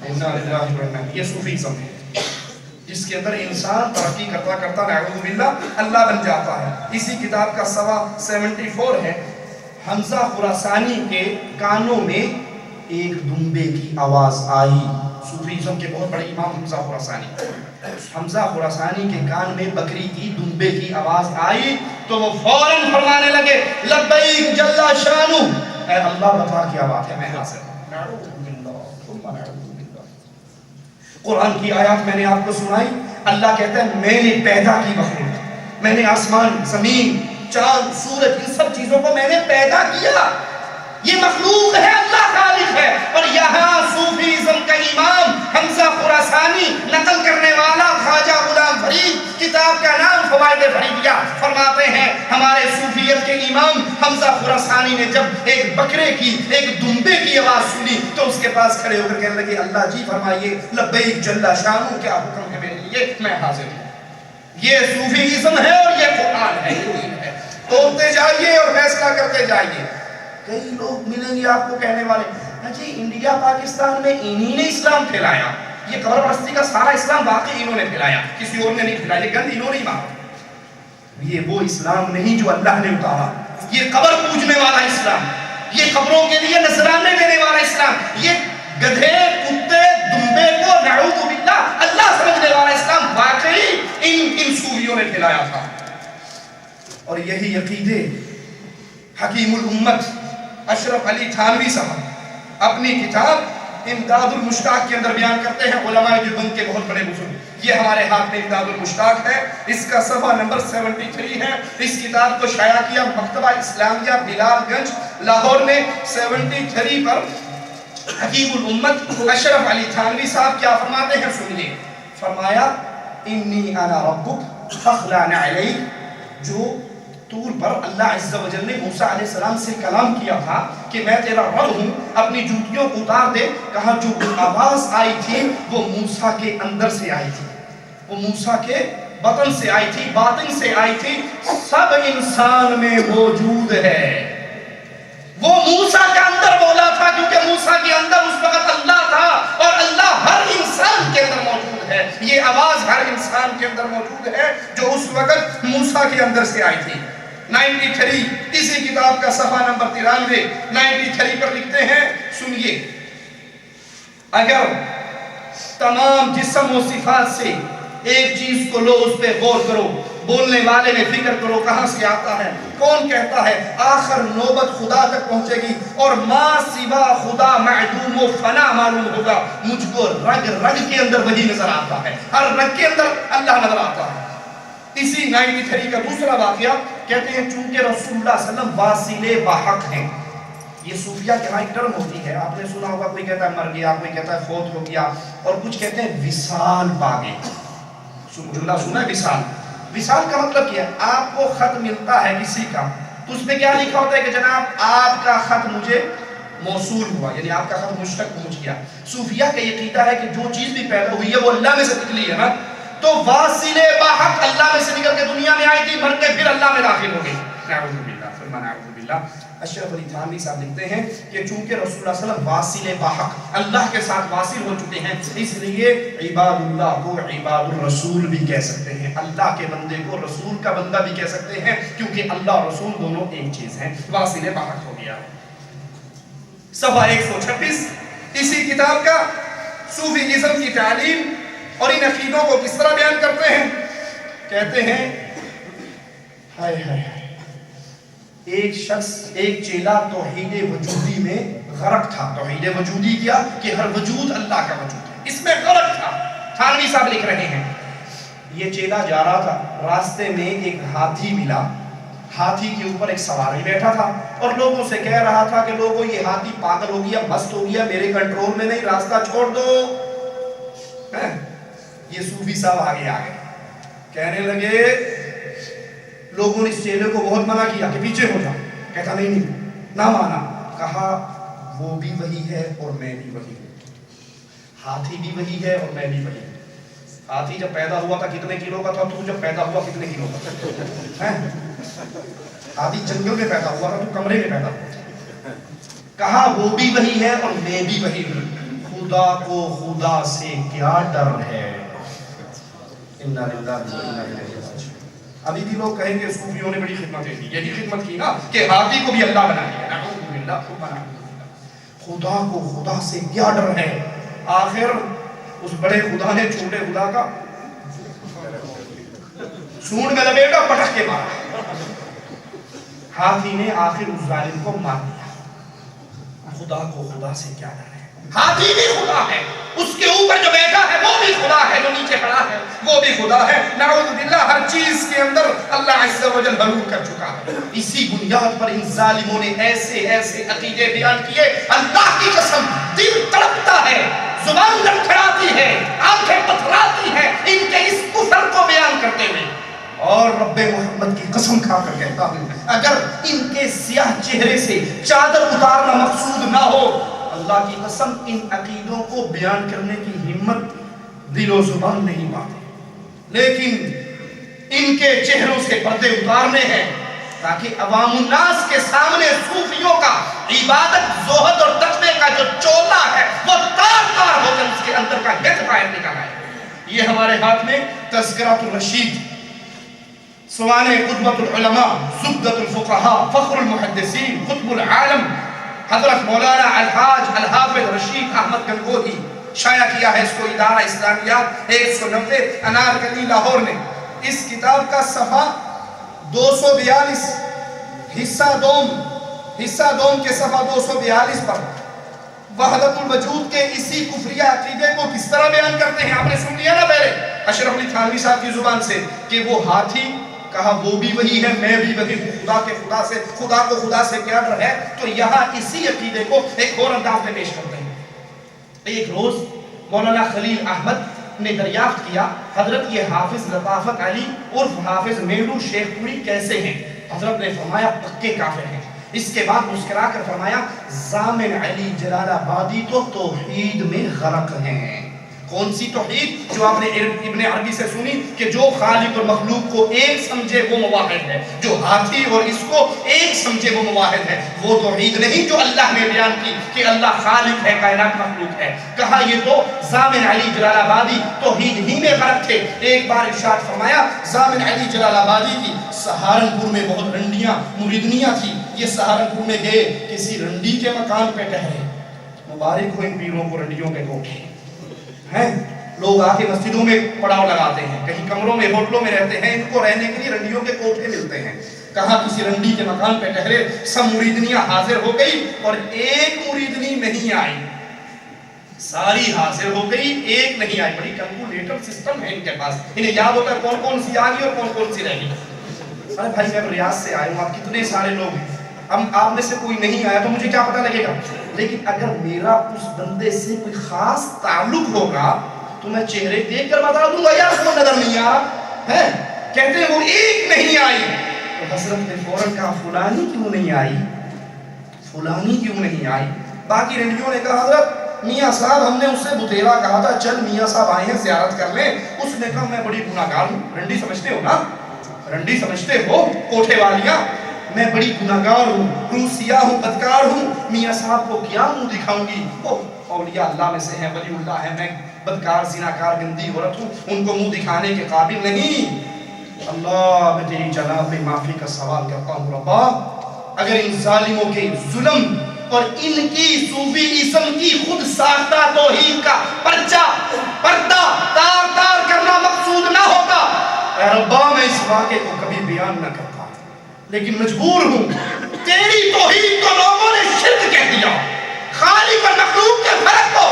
یہ صوفیزم ہے جس کے اندر انسان ترقی کرتا کرتا نعوذ باللہ اللہ بن جاتا ہے. اسی کتاب کا صفحہ 74 ہے. حمزہ خراسانی کے کانوں میں ایک دمبے کی آواز آئی. صوفیزم کے بہت بڑے امام حمزہ خراسانی. حمزہ خراسانی کے کان میں بکری کی دمبے کی آواز آئی تو وہ فوراً فرمانے لگے لبیک جل شانو، اے اللہ بتا کیا بات ہے، میں حاضر ہوں. نعوذ باللہ ثم نعوذ باللہ. قرآن کی آیات میں نے آپ کو سنائی. اللہ کہتا ہے میں نے پیدا کی مخلوق، میں نے آسمان، زمین، چاند، سورج، ان سب چیزوں کو میں نے پیدا کیا. یہ مخلوق ہے، اللہ خالق ہے. اور یہاں صوفیزم کا امام حمزہ خراسانی نقل کرنے والا خواجہ غلام فرید، کتاب کا نام فوائد فریدیہ، فرماتے ہیں ہمارے صوفیت کے امام حمزہ خراسانی نے جب ایک بکرے کی، ایک دمبے کی آواز سنی تو اس کے پاس کھڑے ہو کر کہنے لگے اللہ جی فرمائیے لبیک جل شانو، کیا حکم ہے میرے لیے، میں حاضر ہوں. یہ صوفیزم ہے اور یہ قرآن ہے، یہ دین ہے. توڑتے جائیے اور فیصلہ کرتے جائیے. کئی لوگ ملیں گے آپ کو کہنے والے جی انڈیا پاکستان میں انہی نے اسلام پھیلایا، یہ قبر پرستی کا سارا اسلام واقعی انہوں نے پھیلایا، کسی اور نے نہیں پھیلایا، یہ گند انہوں نے ہی مارا. یہ وہ اسلام نہیں جو اللہ نے اتارا. یہ قبر پوجنے والا اسلام، یہ قبروں کے لیے نذرانے دینے والا اسلام، یہ گدھے، کتے، دمبے کو نعوذ باللہ اللہ سمجھنے والا اسلام واقعی ان صوفیوں نے پھیلایا تھا. اور یہی عقیدے حکیم الامت اشرف علی تھانوی صاحب اپنی کتاب امداد المشتاق کے اندر بیان کرتے ہیں. علماء دیوبند کے بہت بڑے بزرگ. یہ ہمارے ہاتھ میں امداد المشتاق ہے، اس کا صفحہ نمبر 73 ہے. اس کتاب کو شائع کیا مکتبہ اسلامیہ بلال گنج لاہور نے. 73 پر حکیم الامت اشرف علی تھانوی صاحب کیا فرماتے ہیں سنیے. فرمایا انی انا ربک فاخلع نعلیک. جو طور پر اللہ عز و جل نے موسیٰ علیہ السلام سے کلام کیا تھا کہ میں تیرا رب ہوں، اپنی جوتیوں کو اتار دے. کہا جو آواز آئی تھی وہ موسیٰ کے اندر سے آئی تھی، وہ موسیٰ کے بطن سے آئی تھی، باطن سے آئی تھی. سب انسان میں موجود ہے. وہ موسیٰ کا اندر بولا تھا کیونکہ موسیٰ کے اندر اس وقت اللہ تھا اور اللہ ہر انسان کے اندر موجود ہے. یہ آواز ہر انسان کے اندر موجود ہے جو اس وقت موسیٰ کے اندر سے آئی تھی. 93 اسی کتاب کا صفحہ نمبر 93 پر لکھتے ہیں سنیے. اگر تمام جسم و صفات سے ایک چیز کو لو، اس پہ غور کرو، بولنے والے میں فکر کرو کہاں سے آتا ہے، کون کہتا ہے، آخر نوبت خدا تک پہنچے گی اور ما سوا خدا معدوم و فنا معلوم ہوگا. مجھ کو رگ رگ کے اندر وہی نظر آتا ہے، ہر رگ کے اندر اللہ نظر آتا ہے. اسی 93 کا دوسرا واقعہ کہتے ہیں چونکہ رسول اللہ صلی اللہ علیہ وسلم واصل باحق ہیں. یہ صوفیہ کے ہاں ایک ٹرم ہوتی ہے، آپ نے سنا ہوگا، کوئی کہتا ہے مر گیا، کوئی کہتا ہے فوت ہو گیا، اور کچھ کہتے ہیں وصال پا گئے. جملہ سنا ہے وصال. وصال کا مطلب کیا ہے؟ آپ کو خط ملتا ہے کسی کا تو اس میں کیا لکھا ہوتا ہے کہ جناب آپ کا خط مجھے موصول ہوا، یعنی آپ کا خط مجھ تک پہنچ گیا. صوفیہ کا یہ عقیدہ ہے کہ جو چیز بھی پیدا ہوئی ہے وہ اللہ میں سے نکلی ہے نا، تو واصل باحق اللہ میں سے نکل کے دنیا میں آئی تھی، مر کے پھر اللہ میں داخل ہو گئی. نعوذ باللہ ثم نعوذ باللہ. اشرف علی تھانوی صاحب لکھتے ہیں کہ چونکہ رسول اللہ صلی اللہ علیہ وسلم واصل باحق اللہ کے ساتھ واصل ہو چکے ہیں، اس لیے عباد اللہ کو عباد الرسول بھی کہہ سکتے ہیں، اللہ کے بندے کو رسول کا بندہ بھی کہہ سکتے ہیں، کیونکہ اللہ اور رسول دونوں ایک چیز ہیں. واصل باحق ہو گیا. صفحہ 126 اسی کتاب کا صوفیزم کی تعلیم اور ان عقیدوں کو کس طرح بیان کرتے ہیں. کہتے ہیں ہائے ہائے ایک شخص، ایک چیلا توحید وجودی میں غرق تھا. توحید وجودی کیا کہ ہر وجود اللہ کا وجود ہے، اس میں غرق تھا. تھانوی صاحب لکھ رہے ہیں یہ چیلا جا رہا تھا، راستے میں ایک ہاتھی ملا. ہاتھی کے اوپر ایک سواری بیٹھا تھا اور لوگوں سے کہہ رہا تھا کہ لوگوں یہ ہاتھی پاگل ہو گیا، مست ہو گیا، میرے کنٹرول میں نہیں، راستہ چھوڑ دو. یہ صوفی صاحب آگے آ گئے، کہنے لگے، لوگوں نے اس چیلے کو بہت منع کیا کہ پیچھے ہو جا. کہتا نہیں نہ مانا. کہا وہ بھی وہی ہے اور میں بھی وہی ہوں، ہاتھی بھی وہی ہے اور میں بھی وہی ہوں. ہاتھی جب پیدا ہوا تھا کتنے کلو کا تھا، تو جب پیدا ہوا کتنے کلو کا تھا؟ ہاتھی جنگل میں پیدا ہوا تھا، تو کمرے میں پیدا ہوا تھا. کہا وہ بھی وہی ہے اور میں بھی وہی ہوں. خدا کو خدا سے کیا ڈر ہے. انا للہ و انا الیہ راجعون. ابھی بھی لوگ کہیں گے صوفیوں نے بڑی خدمتیں کی. یہی خدمت کی نا کہ ہاتھی کو بھی اللہ بنا دیا. نعوذ باللہ. خدا کو خدا سے کیا ڈر ہے. آخر اس بڑے خدا نے چھوٹے خدا کا سونڈ میں لپیٹا, پٹک کے مارا. ہاتھی نے آخر اس ظالم کو مار دیا. خدا کو خدا سے کیا ڈر ہے. ہاتھی بھی خدا ہے, اس کے اوپر جو بیٹھا ہے وہ بھی خدا ہے, جو نیچے کھڑا ہے وہ بھی خدا ہے. نعوذ باللہ. ہر چیز کے اندر اللہ عز و جل حلول کر چکا ہے. اسی بنیاد پر ان ظالموں نے ایسے ایسے عقیدے بیان کیے, اللہ کی قسم دل تڑپتا ہے, زبان لڑکھڑاتی ہے, آنکھیں پتھراتی ہیں ان کے اس کفر کو بیان کرتے ہوئے. اور رب محمد کی قسم کھا کر کہتا ہوں, اگر ان کے سیاہ چہرے سے چادر اتارنا مقصود نہ ہو, اللہ کی قسم ان عقیدوں کو بیان کرنے کی ہمت دل و زبان نہیں پاتے. لیکن ان کے چہروں سے پردے اتارنے ہیں تاکہ عوام الناس کے سامنے صوفیوں کا عبادت, زہد اور تقوی کا جو چولا ہے وہ تار تار ہو کر اس کے اندر کا گٹ باہر نکل آئے. یہ ہمارے ہاتھ میں تذکرۃ الرشید, سوانح قطبۃ العلماء, زبدۃ الفقہاء, فخر المحدثین, قطب العالم حضرت مولانا الحاج الحافظ رشید احمد گنگوہی شائع کیا ہے. اس کو ادارہ اسلامیات 190 انارکلی لاہور نے. اس کتاب کا صفحہ 242 حصہ دوم کے صفحہ 242 پر وحدت الوجود کے اسی کفریہ عقیدے کو کس طرح بیان کرتے ہیں. آپ نے سن لیا نا پہلے اشرف علی تھانوی صاحب کی زبان سے کہ وہ ہاتھی کہا وہ بھی وہی ہے, میں بھی وہی ہوں. خدا کے خدا سے, خدا کو خدا سے کیا ڈر ہے. تو یہاں اسی عقیدے کو ایک اور انداز میں پیش کرتے ہیں. ایک روز مولانا خلیل احمد نے دریافت کیا حضرت یہ حافظ لطافت علی عرف حافظ میلو شیخ پوری کیسے ہیں. حضرت نے فرمایا پکے کافر ہیں. اس کے بعد مسکرا کر فرمایا ضامن علی جلال آبادی تو توحید میں غرق ہیں. کون سی توحید؟ جو آپ نے ابن عربی سے سنی کہ جو خالق اور مخلوق کو ایک سمجھے وہ مواحد ہے, جو ہاتھی اور اس کو ایک سمجھے وہ مواحد ہے. وہ توحید نہیں جو اللہ نے بیان کی کہ اللہ خالق ہے, کائنات مخلوق ہے. کہا یہ تو ضامن علی جلال آبادی توحید ہی میں غرق تھے. ایک بار ارشاد فرمایا ضامن علی جلال آبادی کی سہارنپور میں بہت رنڈیاں مریدنیاں تھی. یہ سہارنپور میں گئے, کسی رنڈی کے مکان پہ ٹھہرے. مبارک ہو ان پیروں کو رنڈیوں کے کوٹھے ہیں. لوگ آ کے مسجدوں میں پڑاؤ لگاتے ہیں, کہیں کمروں میں ہوٹلوں میں رہتے ہیں, ان کو رہنے کے لیے رنڈیوں کے کوٹھے ملتے ہیں. کہا کسی رنڈی کے مکان پہ ٹھہرے, سب مریدنیاں حاضر ہو گئی اور ایک مریدنی نہیں آئی. ساری حاضر ہو گئی, ایک نہیں آئی. بڑی کیلکولیٹر سسٹم ہے ان کے پاس, انہیں یاد ہوتا ہے کون کون سی آ گئی اور کون کون سی رہ گئی. ارے بھائی میں ریاض سے آیا ہوں, آپ کتنے سارے لوگ ہیں, اب آپ میں سے کوئی نہیں آیا تو مجھے کیا پتہ لگے گا. لیکن اگر میرا اس بندے سے کوئی خاص تعلق ہوگا تو میں چہرے دیکھ کر بتا دوں گا یار اس کو نظر نہیں آ رہا ہے. کہتے ہیں وہ ایک نہیں آئی. تو حضرت نے فوراً کہا فلانی کیوں نہیں آئی, فلانی کیوں نہیں آئی. باقی رنڈیوں نے کہا حضرت میاں صاحب ہم نے اس سے بتیرا کہا تھا چل میاں صاحب آئے ہیں زیارت کر لیں. اس نے کہا میں بڑی گناہگار ہوں. رنڈی سمجھتے ہو نا, رنڈی سمجھتے ہو کوٹھے والیاں, میں بڑی گناہگار ہوں, روسیہ ہوں, بدکار ہوں. میاں صاحب کو کیا منہ دکھاؤں گی, وہ اولیاء اللہ میں سے ہیں, ولی اللہ ہے, میں بدکار زناکار گندی عورت ہوں, ان کو منہ دکھانے کے قابل نہیں. اللہ میں تیری جناب میں معافی کا سوال کرتا ہوں ربا, اگر ان ظالموں کے ظلم اور ان کی صوفی اسم کی خود ساختہ توحید کا پردہ تار تار کرنا مقصود نہ ہوتا, اے ربا میں اس واقعے کو کبھی بیان نہ کرتا, لیکن مجبور ہوں. تیری توحید کو لوگوں نے شرک کہہ دیا, خالق اور مخلوق کے فرق کو